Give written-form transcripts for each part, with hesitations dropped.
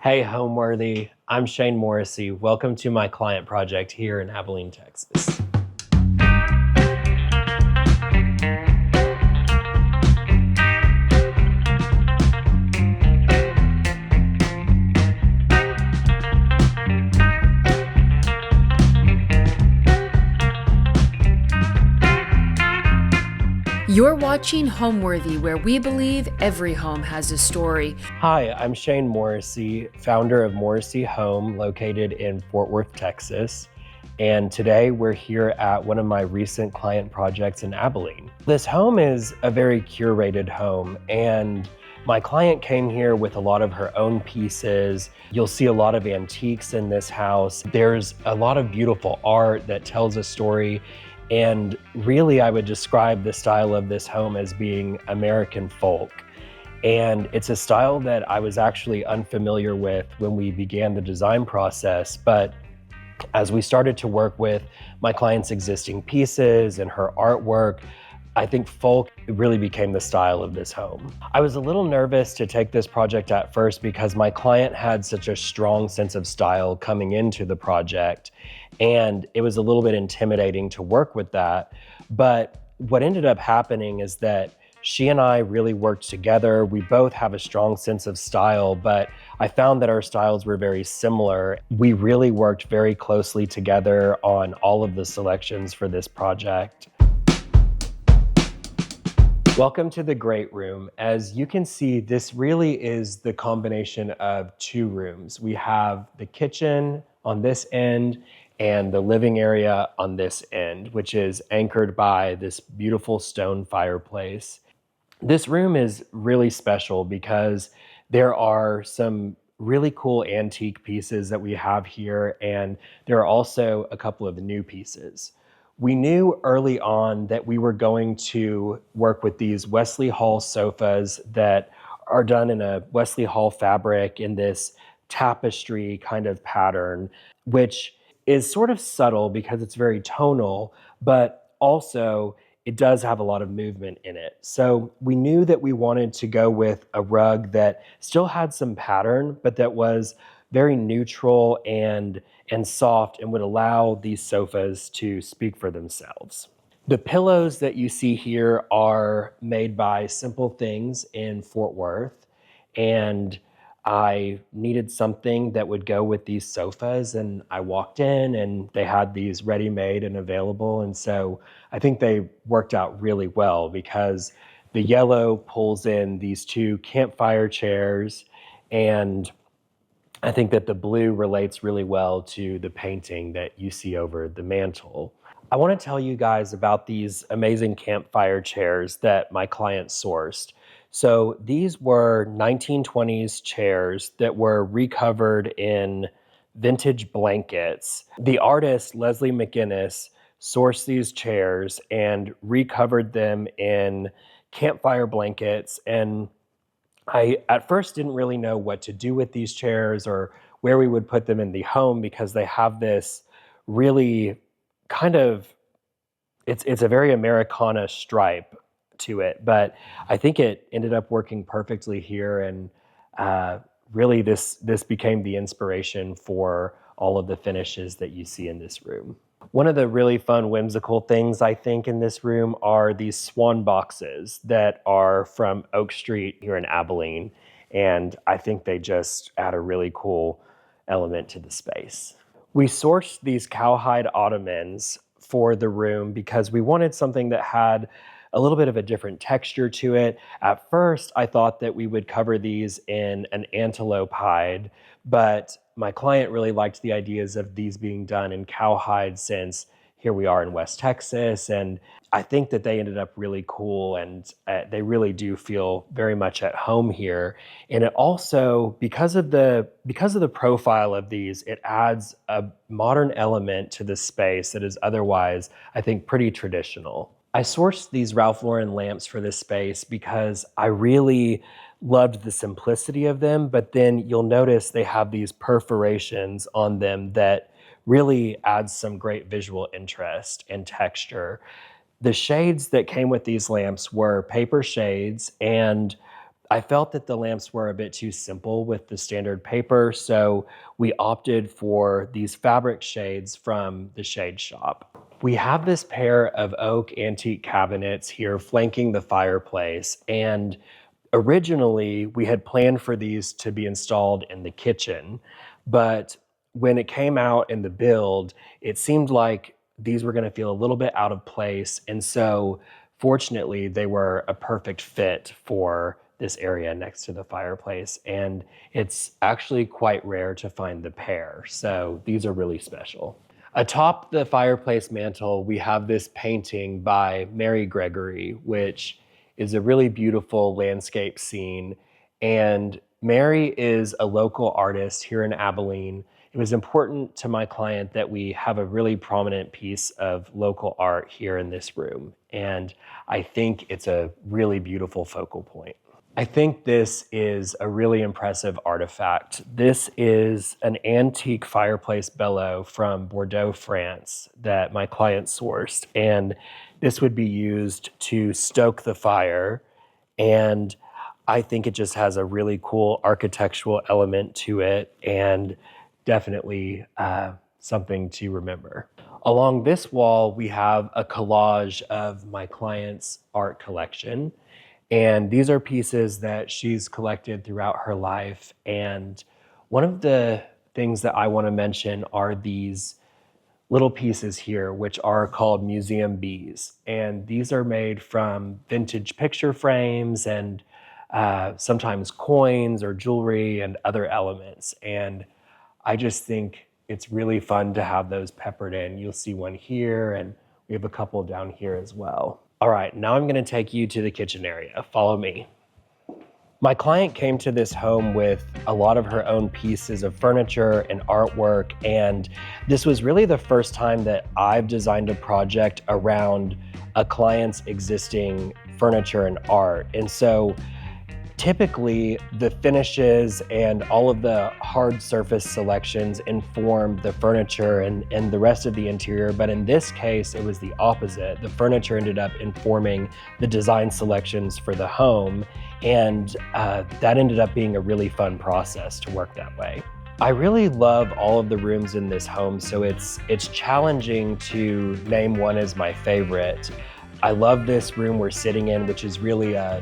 Hey, Homeworthy. I'm Shayne Morrissey. Welcome to my client project here in Abilene, Texas. You're watching Homeworthy, where we believe every home has a story. Hi, I'm Shayne Morrissey, founder of Morrissey Home, located in Fort Worth, Texas. And today we're here at one of my recent client projects in Abilene. This home is a very curated home, and my client came here with a lot of her own pieces. You'll see a lot of antiques in this house. There's a lot of beautiful art that tells a story. And really, I would describe the style of this home as being American folk. And it's a style that I was actually unfamiliar with when we began the design process. But as we started to work with my client's existing pieces and her artwork, I think folk really became the style of this home. I was a little nervous to take this project at first because my client had such a strong sense of style coming into the project, and it was a little bit intimidating to work with that. But what ended up happening is that she and I really worked together. We both have a strong sense of style, but I found that our styles were very similar. We really worked very closely together on all of the selections for this project. Welcome to the Great Room. As you can see, this really is the combination of two rooms. We have the kitchen on this end and the living area on this end, which is anchored by this beautiful stone fireplace. This room is really special because there are some really cool antique pieces that we have here, and there are also a couple of new pieces. We knew early on that we were going to work with these Wesley Hall sofas that are done in a Wesley Hall fabric in this tapestry kind of pattern, which is sort of subtle because it's very tonal, but also it does have a lot of movement in it. So we knew that we wanted to go with a rug that still had some pattern, but that was very neutral and soft and would allow these sofas to speak for themselves. The pillows that you see here are made by Simple Things in Fort Worth, and I needed something that would go with these sofas, and I walked in and they had these ready-made and available, and so I think they worked out really well because the yellow pulls in these two campfire chairs, and I think that the blue relates really well to the painting that you see over the mantle. I want to tell you guys about these amazing campfire chairs that my client sourced. So these were 1920s chairs that were recovered in vintage blankets. The artist, Leslie McGinnis, sourced these chairs and recovered them in campfire blankets, and I at first didn't really know what to do with these chairs or where we would put them in the home because they have this really kind of it's a very Americana stripe to it, but I think it ended up working perfectly here, and really this became the inspiration for all of the finishes that you see in this room. One of the really fun, whimsical things I think in this room are these swan boxes that are from Oak Street here in Abilene, and I think they just add a really cool element to the space. We sourced these cowhide ottomans for the room because we wanted something that had a little bit of a different texture to it. At first, I thought that we would cover these in an antelope hide, but my client really liked the ideas of these being done in cowhide since here we are in West Texas, and I think that they ended up really cool, and they really do feel very much at home here. And it also, because of the profile of these, it adds a modern element to the space that is otherwise, I think, pretty traditional. I sourced these Ralph Lauren lamps for this space because I really loved the simplicity of them, but then you'll notice they have these perforations on them that really adds some great visual interest and texture. The shades that came with these lamps were paper shades, and I felt that the lamps were a bit too simple with the standard paper, so we opted for these fabric shades from the shade shop. We have this pair of oak antique cabinets here flanking the fireplace, and originally we had planned for these to be installed in the kitchen, but when it came out in the build, it seemed like these were going to feel a little bit out of place, and so fortunately they were a perfect fit for this area next to the fireplace, and it's actually quite rare to find the pair, so these are really special. Atop the fireplace mantle, we have this painting by Mary Gregory, which is a really beautiful landscape scene. And Mary is a local artist here in Abilene. It was important to my client that we have a really prominent piece of local art here in this room. And I think it's a really beautiful focal point. I think this is a really impressive artifact. This is an antique fireplace bellow from Bordeaux, France, that my client sourced. And this would be used to stoke the fire. And I think it just has a really cool architectural element to it, and definitely something to remember. Along this wall, we have a collage of my client's art collection. And these are pieces that she's collected throughout her life. And one of the things that I want to mention are these little pieces here, which are called museum bees. And these are made from vintage picture frames and sometimes coins or jewelry and other elements. And I just think it's really fun to have those peppered in. You'll see one here, and we have a couple down here as well. All right, now I'm going to take you to the kitchen area. Follow me. My client came to this home with a lot of her own pieces of furniture and artwork, and this was really the first time that I've designed a project around a client's existing furniture and art. And so typically the finishes and all of the hard surface selections inform the furniture and the rest of the interior, but in this case it was the opposite. The furniture ended up informing the design selections for the home, and that ended up being a really fun process to work that way. I really love all of the rooms in this home, so it's challenging to name one as my favorite. I love this room we're sitting in, which is really a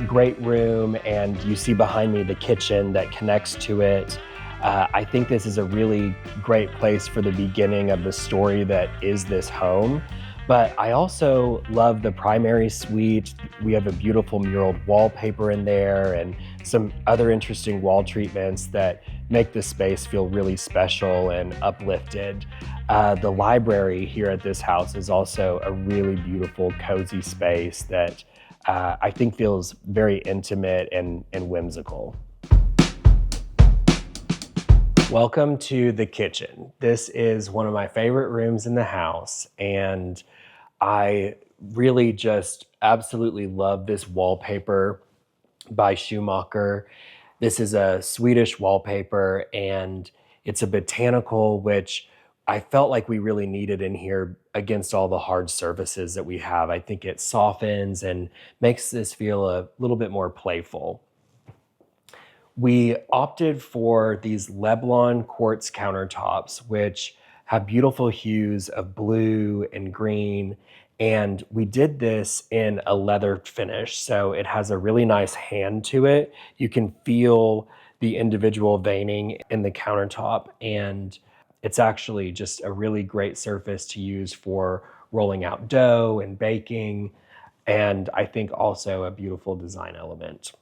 great room, and you see behind me the kitchen that connects to it. I think this is a really great place for the beginning of the story that is this home. But I also love the primary suite. We have a beautiful muraled wallpaper in there and some other interesting wall treatments that make the space feel really special and uplifted. The library here at this house is also a really beautiful, cozy space that I think feels very intimate and whimsical. Welcome to the kitchen. This is one of my favorite rooms in the house, and I really just absolutely love this wallpaper by Schumacher. This is a Swedish wallpaper, and it's a botanical, which I felt like we really needed in here against all the hard surfaces that we have. I think it softens and makes this feel a little bit more playful. We opted for these Leblon quartz countertops, which have beautiful hues of blue and green. And we did this in a leather finish, so it has a really nice hand to it. You can feel the individual veining in the countertop, and it's actually just a really great surface to use for rolling out dough and baking, and I think also a beautiful design element.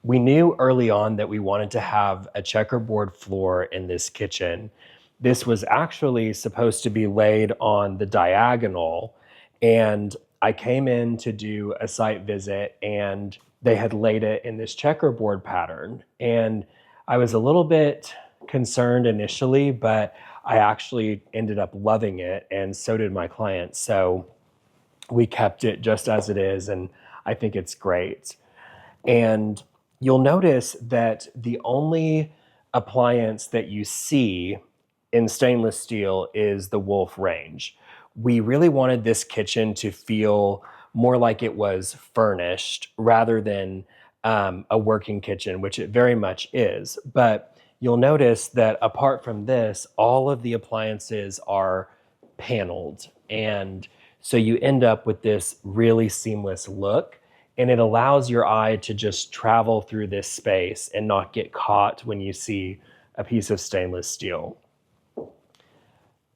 We knew early on that we wanted to have a checkerboard floor in this kitchen. This was actually supposed to be laid on the diagonal, and I came in to do a site visit, and they had laid it in this checkerboard pattern. And I was a little bit concerned initially, but I actually ended up loving it, and so did my client. So we kept it just as it is, and I think it's great. And you'll notice that the only appliance that you see in stainless steel is the Wolf range. We really wanted this kitchen to feel more like it was furnished rather than a working kitchen, which it very much is. But you'll notice that apart from this, all of the appliances are paneled. And so you end up with this really seamless look, and it allows your eye to just travel through this space and not get caught when you see a piece of stainless steel.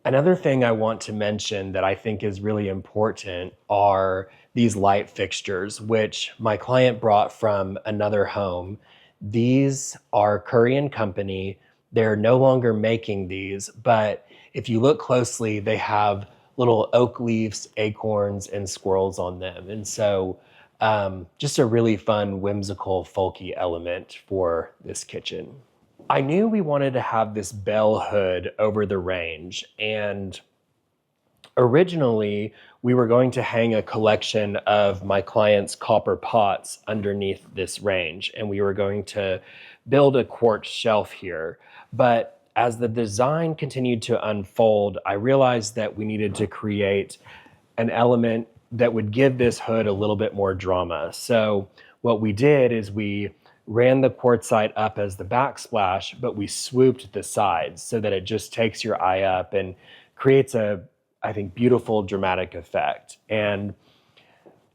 Another thing I want to mention that I think is really important are these light fixtures, which my client brought from another home. These are Curry and Company. They're no longer making these, but if you look closely, they have little oak leaves, acorns, and squirrels on them. And so just a really fun, whimsical, folky element for this kitchen. I knew we wanted to have this bell hood over the range, and originally we were going to hang a collection of my client's copper pots underneath this range, and we were going to build a quartz shelf here. But as the design continued to unfold, I realized that we needed to create an element that would give this hood a little bit more drama. So what we did is we ran the quartzite up as the backsplash, but we swooped the sides so that it just takes your eye up and creates a, I think, beautiful dramatic effect. And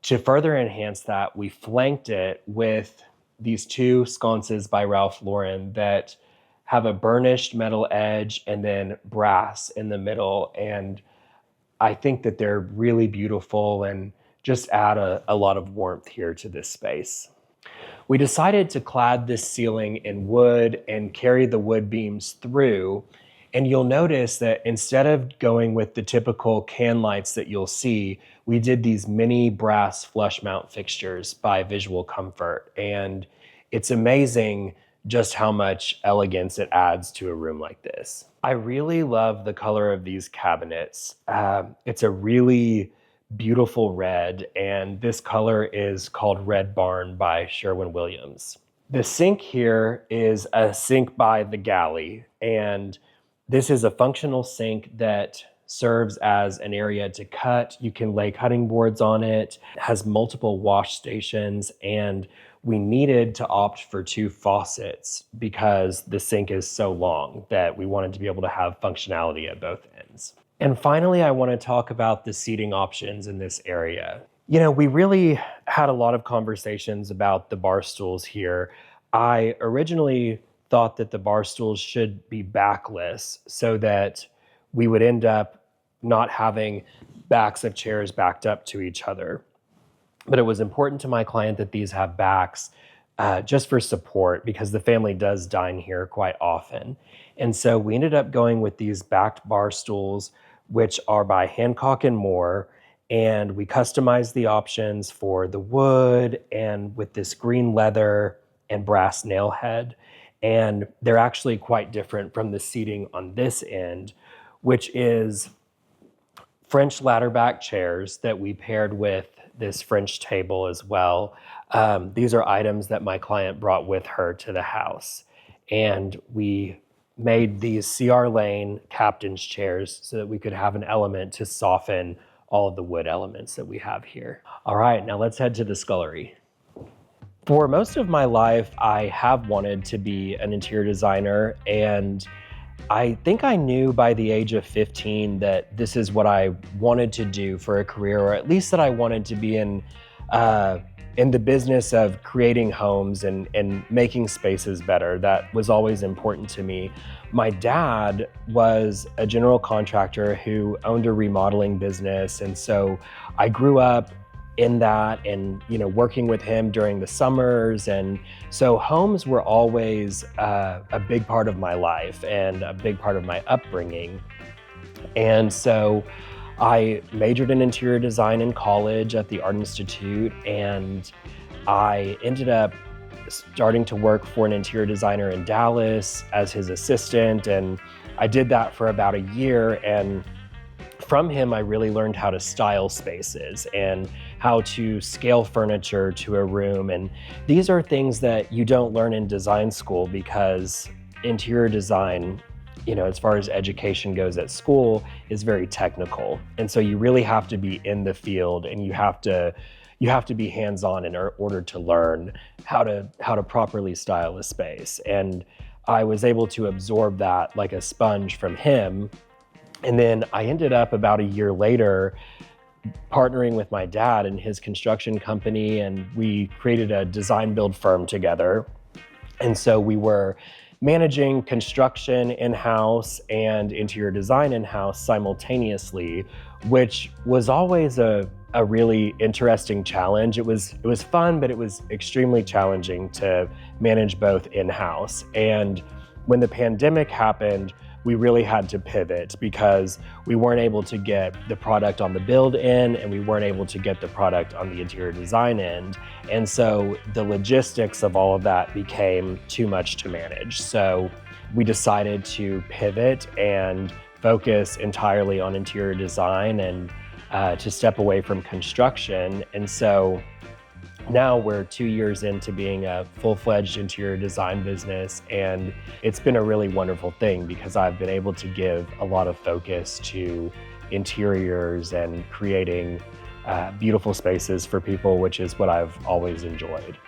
to further enhance that, we flanked it with these two sconces by Ralph Lauren that have a burnished metal edge and then brass in the middle. And I think that they're really beautiful and just add a lot of warmth here to this space. We decided to clad this ceiling in wood and carry the wood beams through. And you'll notice that instead of going with the typical can lights that you'll see, we did these mini brass flush mount fixtures by Visual Comfort. And it's amazing just how much elegance it adds to a room like this. I really love the color of these cabinets. It's a really beautiful red, and this color is called Red Barn by Sherwin-Williams. The sink here is a sink by the Galley, and this is a functional sink that serves as an area to cut. You can lay cutting boards on it. It has multiple wash stations, and we needed to opt for two faucets because the sink is so long that we wanted to be able to have functionality at both ends. And finally, I want to talk about the seating options in this area. You know, we really had a lot of conversations about the bar stools here. I originally thought that the bar stools should be backless so that we would end up not having backs of chairs backed up to each other. But it was important to my client that these have backs just for support because the family does dine here quite often. And so we ended up going with these backed bar stools, which are by Hancock and Moore. And we customized the options for the wood and with this green leather and brass nail head. And they're actually quite different from the seating on this end, which is French ladder back chairs that we paired with this French table as well. These are items that my client brought with her to the house. And we made these CR Lane captain's chairs so that we could have an element to soften all of the wood elements that we have here. All right, now let's head to the scullery. For most of my life, I have wanted to be an interior designer, and I think I knew by the age of 15 that this is what I wanted to do for a career, or at least that I wanted to be in the business of creating homes and making spaces better. That was always important to me. My dad was a general contractor who owned a remodeling business, and so I grew up in that and working with him during the summers, and so homes were always a big part of my life and a big part of my upbringing. And so I majored in interior design in college at the Art Institute, and I ended up starting to work for an interior designer in Dallas as his assistant, and I did that for about a year. And from him, I really learned how to style spaces and how to scale furniture to a room. And these are things that you don't learn in design school because interior design, as far as education goes at school, is very technical. And so you really have to be in the field, and you have to you have to be hands-on in order to learn how to properly style a space. And I was able to absorb that like a sponge from him. And then I ended up about a year later partnering with my dad and his construction company, and we created a design build firm together. And so we were managing construction in-house and interior design in-house simultaneously, which was always a really interesting challenge. It was fun, but it was extremely challenging to manage both in-house. And when the pandemic happened, we really had to pivot because we weren't able to get the product on the build end and we weren't able to get the product on the interior design end. And so the logistics of all of that became too much to manage. So we decided to pivot and focus entirely on interior design and to step away from construction. And so now we're 2 years into being a full-fledged interior design business, and it's been a really wonderful thing because I've been able to give a lot of focus to interiors and creating beautiful spaces for people, which is what I've always enjoyed.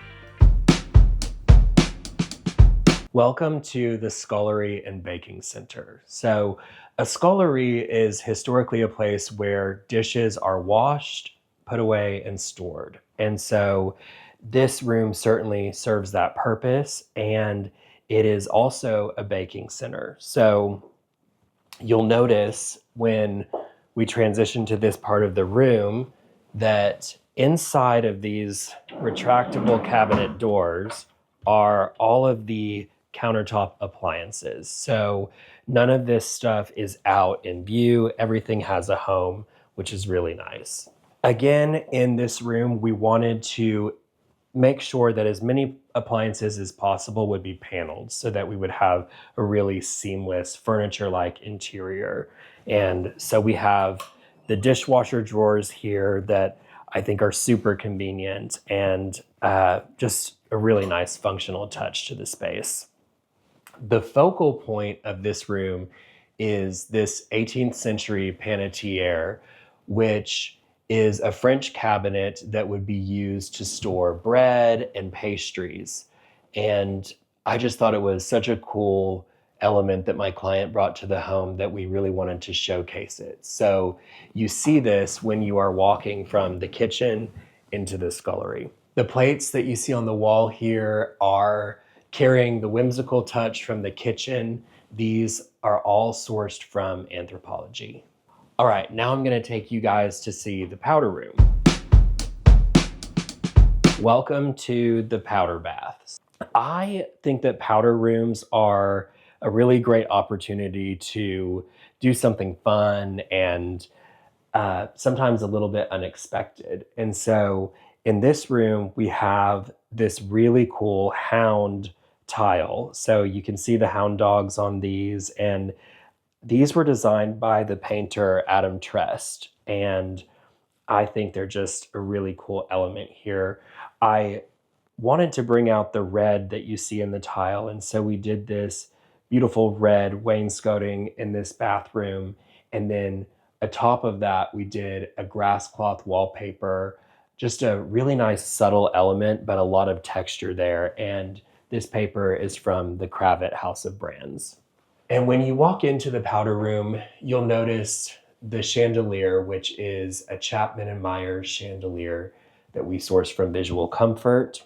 Welcome to the Scullery and Baking Center. So a scullery is historically a place where dishes are washed, put away, and stored. And so this room certainly serves that purpose, and it is also a baking center. So you'll notice when we transition to this part of the room that inside of these retractable cabinet doors are all of the countertop appliances. So none of this stuff is out in view. Everything has a home, which is really nice. Again, in this room, we wanted to make sure that as many appliances as possible would be paneled so that we would have a really seamless furniture-like interior. And so we have the dishwasher drawers here that I think are super convenient and just a really nice functional touch to the space. The focal point of this room is this 18th century panetière, which is a French cabinet that would be used to store bread and pastries. And I just thought it was such a cool element that my client brought to the home that we really wanted to showcase it. So you see this when you are walking from the kitchen into the scullery. The plates that you see on the wall here are carrying the whimsical touch from the kitchen. These are all sourced from Anthropologie. All right, now I'm gonna take you guys to see the powder room. Welcome to the powder baths. I think that powder rooms are a really great opportunity to do something fun and sometimes a little bit unexpected. And so in this room, we have this really cool hound tile. So you can see the hound dogs on these, and these were designed by the painter Adam Trest, and I think they're just a really cool element here. I wanted to bring out the red that you see in the tile, and so we did this beautiful red wainscoting in this bathroom, and then atop of that we did a grass cloth wallpaper, just a really nice subtle element, but a lot of texture there, and this paper is from the Cravat House of Brands. And when you walk into the powder room, you'll notice the chandelier, which is a Chapman and Myers chandelier that we source from Visual Comfort.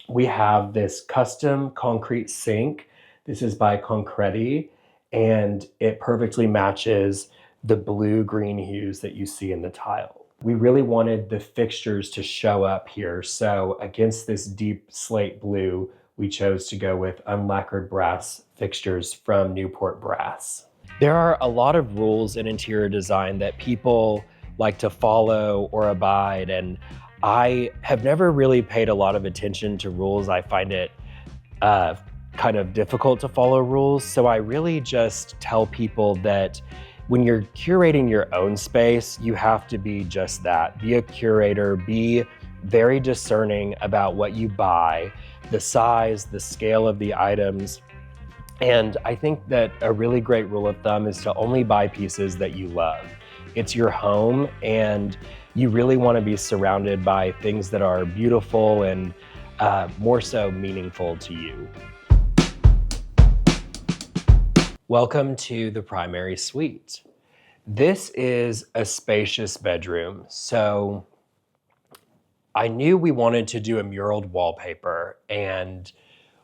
We have this custom concrete sink. This is by Concreti, and it perfectly matches the blue-green hues that you see in the tile. We really wanted the fixtures to show up here, so against this deep slate blue, we chose to go with unlacquered brass fixtures from Newport Brass. There are a lot of rules in interior design that people like to follow or abide, and I have never really paid a lot of attention to rules. I find it kind of difficult to follow rules, so I really just tell people that when you're curating your own space, you have to be just that. Be a curator, be very discerning about what you buy, the size, the scale of the items. And I think that a really great rule of thumb is to only buy pieces that you love. It's your home, and you really want to be surrounded by things that are beautiful and more so meaningful to you. Welcome to the primary suite. This is a spacious bedroom. So I knew we wanted to do a muraled wallpaper, and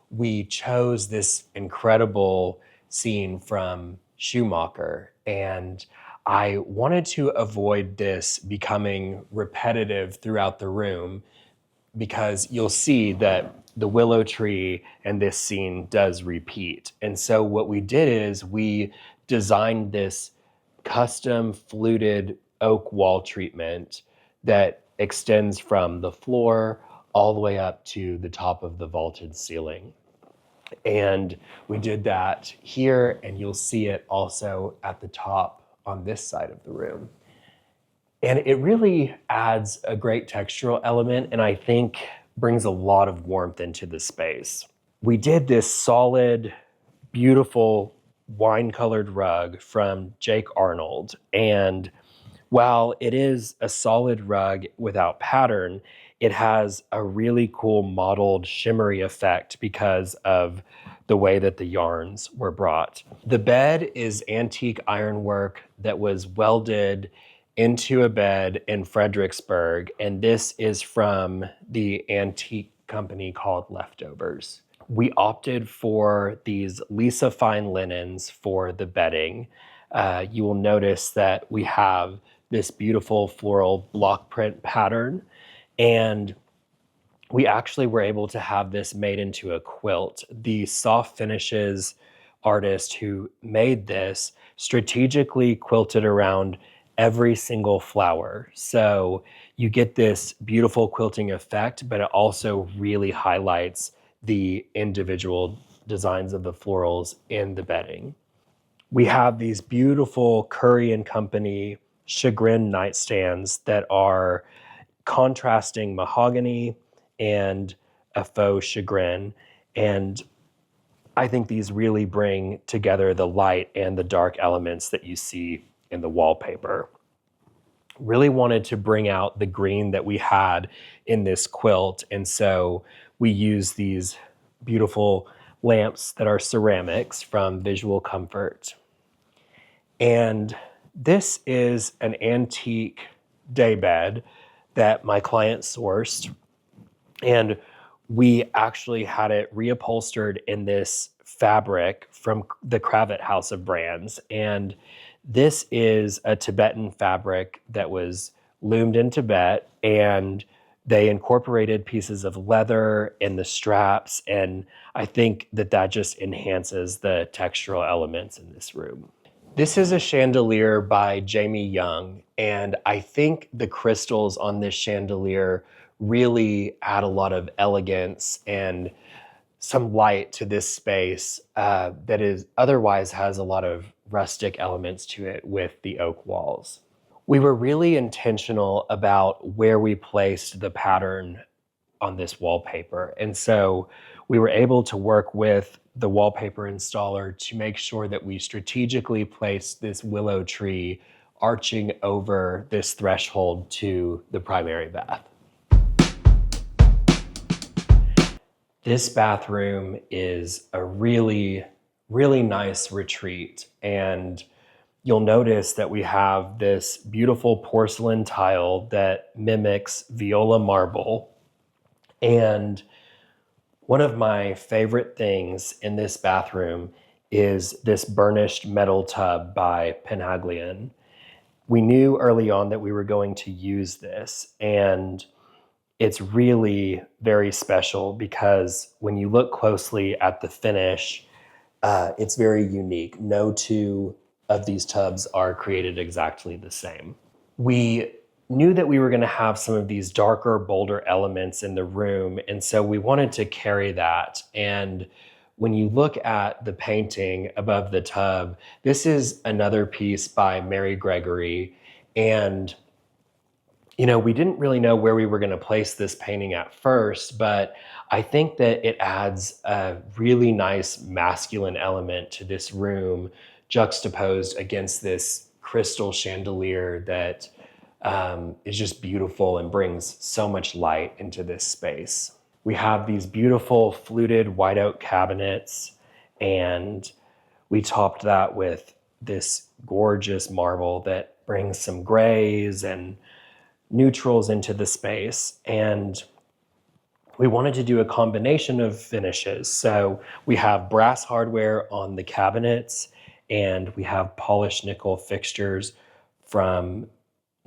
we chose this incredible scene from Schumacher. And I wanted to avoid this becoming repetitive throughout the room, because you'll see that the willow tree and this scene does repeat. And so what we did is we designed this custom fluted oak wall treatment that extends from the floor all the way up to the top of the vaulted ceiling. And we did that here, and you'll see it also at the top on this side of the room. And it really adds a great textural element, and I think brings a lot of warmth into the space. We did this solid, beautiful wine-colored rug from Jake Arnold, and while it is a solid rug without pattern, it has a really cool mottled shimmery effect because of the way that the yarns were brought. The bed is antique ironwork that was welded into a bed in Fredericksburg, and this is from the antique company called Leftovers. We opted for these Lisa fine linens for the bedding. You will notice that we have this beautiful floral block print pattern, and we actually were able to have this made into a quilt. The soft finishes artist who made this strategically quilted around every single flower. So you get this beautiful quilting effect, but it also really highlights the individual designs of the florals in the bedding. We have these beautiful Curry and Company chagrin nightstands that are contrasting mahogany and a faux chagrin. And I think these really bring together the light and the dark elements that you see in the wallpaper. Really wanted to bring out the green that we had in this quilt. And so we use these beautiful lamps that are ceramics from Visual Comfort. And this is an antique daybed that my client sourced. And we actually had it reupholstered in this fabric from the Cravat House of Brands. And this is a Tibetan fabric that was loomed in Tibet, and they incorporated pieces of leather in the straps. And I think that that just enhances the textural elements in this room. This is a chandelier by Jamie Young, and I think the crystals on this chandelier really add a lot of elegance and some light to this space that is otherwise has a lot of rustic elements to it with the oak walls. We were really intentional about where we placed the pattern on this wallpaper. And so we were able to work with the wallpaper installer to make sure that we strategically placed this willow tree arching over this threshold to the primary bath. This bathroom is a really, really nice retreat, and you'll notice that we have this beautiful porcelain tile that mimics viola marble. And one of my favorite things in this bathroom is this burnished metal tub by Penhaglian. We knew early on that we were going to use this, and it's really very special because when you look closely at the finish, it's very unique. No two of these tubs are created exactly the same. We knew that we were going to have some of these darker, bolder elements in the room, and so we wanted to carry that. And when you look at the painting above the tub, this is another piece by Mary Gregory, and we didn't really know where we were going to place this painting at first, but I think that it adds a really nice masculine element to this room, juxtaposed against this crystal chandelier that is just beautiful and brings so much light into this space. We have these beautiful fluted white oak cabinets, and we topped that with this gorgeous marble that brings some grays and neutrals into the space. And we wanted to do a combination of finishes. So we have brass hardware on the cabinets, and we have polished nickel fixtures from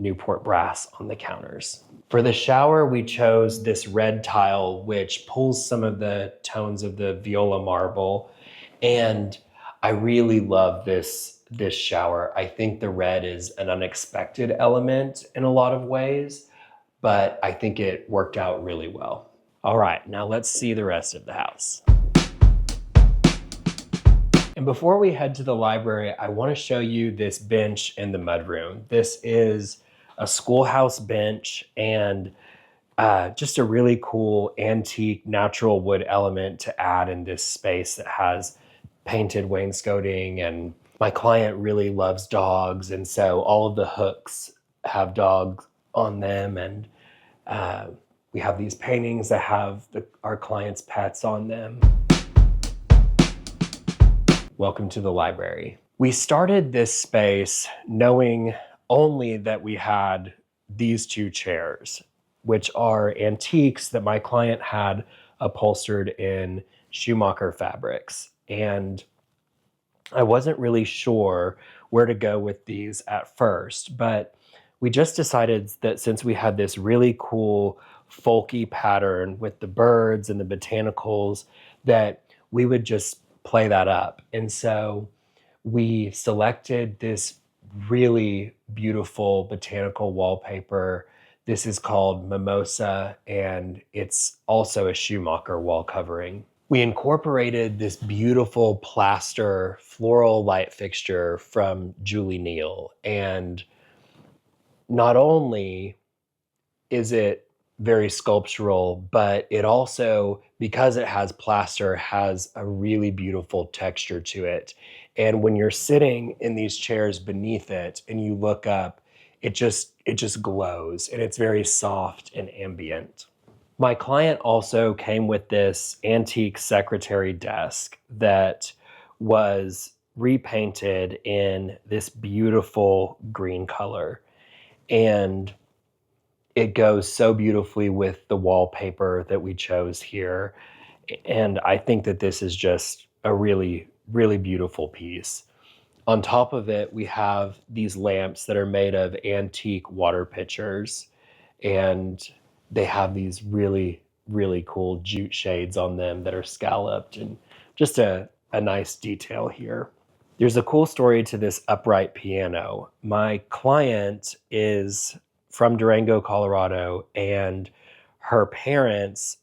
Newport brass on the counters. For the shower, we chose this red tile, which pulls some of the tones of the viola marble. And I really love this shower. I think the red is an unexpected element in a lot of ways, but I think it worked out really well. All right, now let's see the rest of the house. And before we head to the library, I want to show you this bench in the mudroom. This is a schoolhouse bench, and just a really cool antique natural wood element to add in this space that has painted wainscoting. And my client really loves dogs, and so all of the hooks have dogs on them, and we have these paintings that have our clients' pets on them. Welcome to the library. We started this space knowing only that we had these two chairs, which are antiques that my client had upholstered in Schumacher fabrics. And I wasn't really sure where to go with these at first, but we just decided that since we had this really cool folky pattern with the birds and the botanicals, that we would just play that up. And so we selected this really beautiful botanical wallpaper. This is called Mimosa, and it's also a Schumacher wall covering. We incorporated this beautiful plaster floral light fixture from Julie Neal. And not only is it very sculptural, but it also, because it has plaster, has a really beautiful texture to it. And when you're sitting in these chairs beneath it and you look up, it just glows, and it's very soft and ambient. My client also came with this antique secretary desk that was repainted in this beautiful green color. And it goes so beautifully with the wallpaper that we chose here. And I think that this is just a really, really beautiful piece. On top of it, we have these lamps that are made of antique water pitchers, and they have these really, really cool jute shades on them that are scalloped, and just a nice detail here. There's a cool story to this upright piano. My client is from Durango, Colorado, and her parents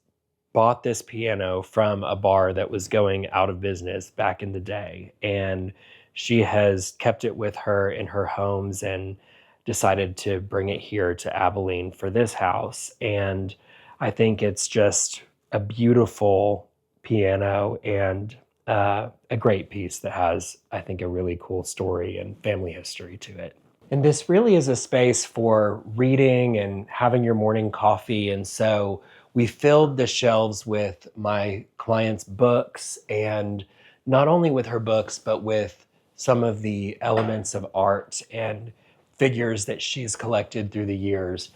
bought this piano from a bar that was going out of business back in the day. And she has kept it with her in her homes and decided to bring it here to Abilene for this house. And I think it's just a beautiful piano and a great piece that has, I think, a really cool story and family history to it. And this really is a space for reading and having your morning coffee. And so we filled the shelves with my client's books, and not only with her books, but with some of the elements of art and figures that she's collected through the years.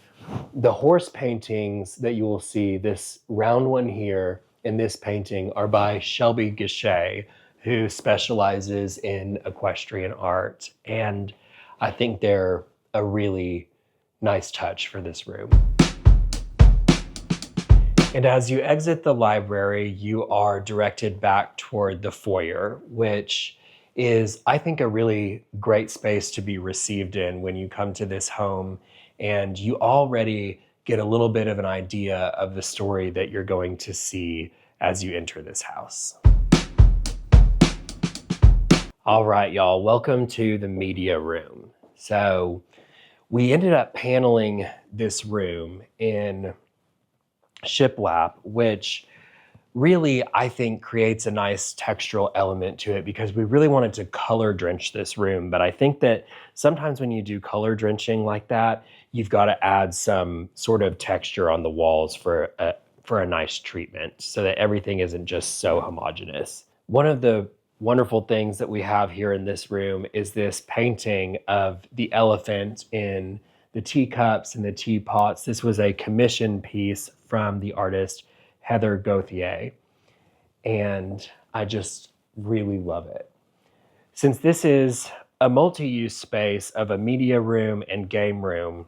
The horse paintings that you will see, this round one here and this painting, are by Shelby Gachet, who specializes in equestrian art. And I think they're a really nice touch for this room. And as you exit the library, you are directed back toward the foyer, which is, I think, a really great space to be received in when you come to this home, and you already get a little bit of an idea of the story that you're going to see as you enter this house. All right, y'all, welcome to the media room. So we ended up paneling this room in shiplap, which really, I think, creates a nice textural element to it because we really wanted to color drench this room. But I think that sometimes when you do color drenching like that, you've got to add some sort of texture on the walls for a nice treatment so that everything isn't just so homogeneous. One of the wonderful things that we have here in this room is this painting of the elephant in the teacups and the teapots. This was a commission piece from the artist Heather Gauthier, and I just really love it. Since this is a multi-use space of a media room and game room,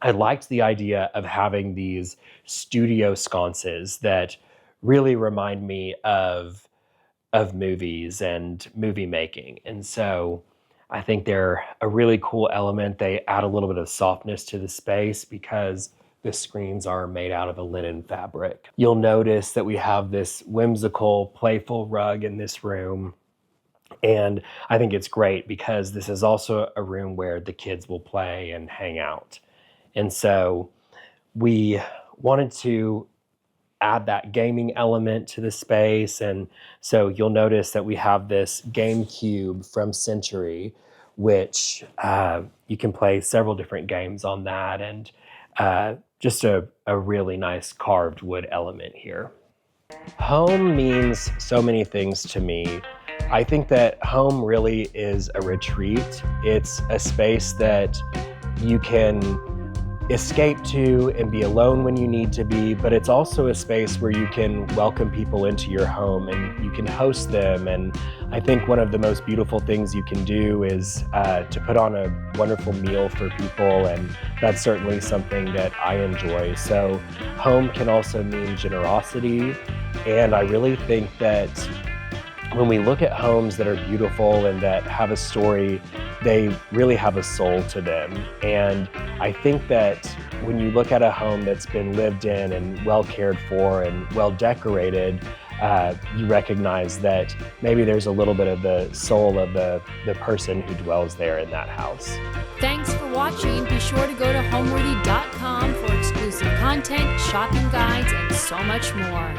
I liked the idea of having these studio sconces that really remind me of movies and movie making. And so I think they're a really cool element. They add a little bit of softness to the space because the screens are made out of a linen fabric. You'll notice that we have this whimsical, playful rug in this room. And I think it's great because this is also a room where the kids will play and hang out. And so we wanted to add that gaming element to the space. And so you'll notice that we have this game cube from Century, which you can play several different games on that, and just a really nice carved wood element here. Home means so many things to me. I think that home really is a retreat. It's a space that you can escape to and be alone when you need to be, but it's also a space where you can welcome people into your home and you can host them. And I think one of the most beautiful things you can do is to put on a wonderful meal for people, and that's certainly something that I enjoy. So home can also mean generosity, and I really think that when we look at homes that are beautiful and that have a story, they really have a soul to them. And I think that when you look at a home that's been lived in and well cared for and well decorated, you recognize that maybe there's a little bit of the soul of the person who dwells there in that house. Thanks for watching. Be sure to go to homeworthy.com for exclusive content, shopping guides, and so much more.